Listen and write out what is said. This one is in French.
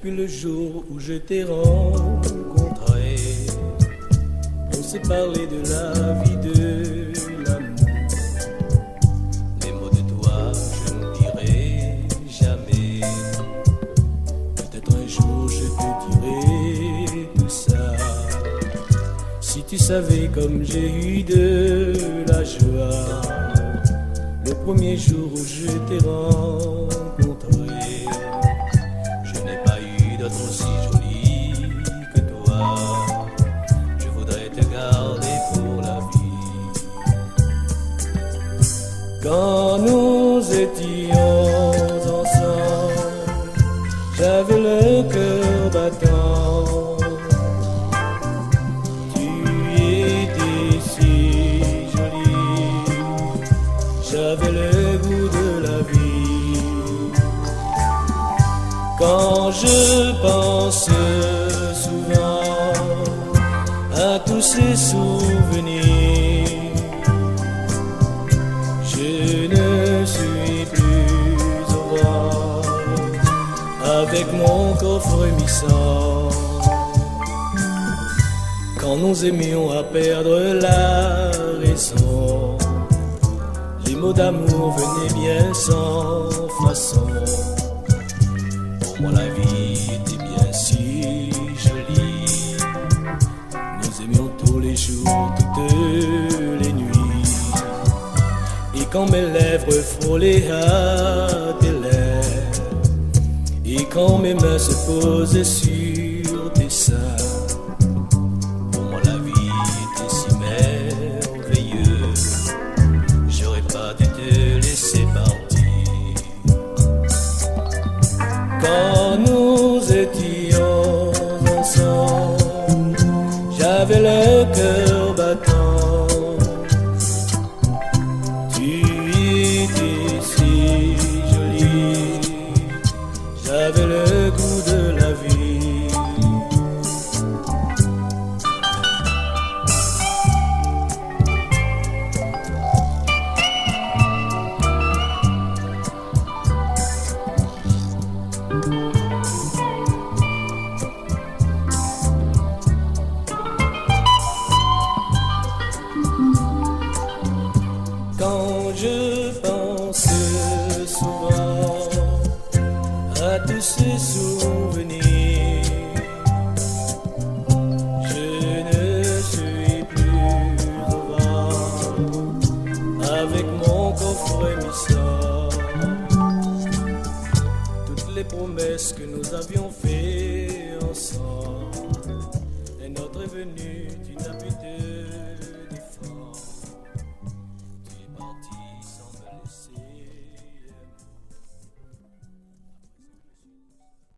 Depuis le jour où je t'ai rencontré, on s'est parlé de la vie, de l'amour. Les mots de toi, je ne dirai jamais. Peut-être un jour je te dirai tout ça. Si tu savais comme j'ai eu de la joie le premier jour où je t'ai rencontré. Je n'ai pas eu d'autre aussi jolie que toi. Je voudrais te garder pour la vie. Quand nous étions ensemble, j'avais le cœur battant. Tu étais si jolie, j'avais le goût de la vie. Quand je pense souvent à tous ces souvenirs, je ne suis plus au vent avec mon corps frémissant. Quand nous aimions à perdre la raison, les mots d'amour venaient bien sans façon. Pour moi la vie était bien si jolie. Nous aimions tous les jours, toutes les nuits. Et quand mes lèvres frôlaient à tes lèvres, et quand mes mains se posaient sur tes seins, pour moi la vie était si merveilleuse. J'aurais pas dû te laisser partir. Quand nous étions ensemble, j'avais le cœur battant. Tu étais si jolie, j'avais le goût de la vie. Quand je pense souvent à tous ces souvenirs, je ne suis plus au vent avec mon corps frémissant. Toutes les promesses que nous avions faites ensemble, et notre venue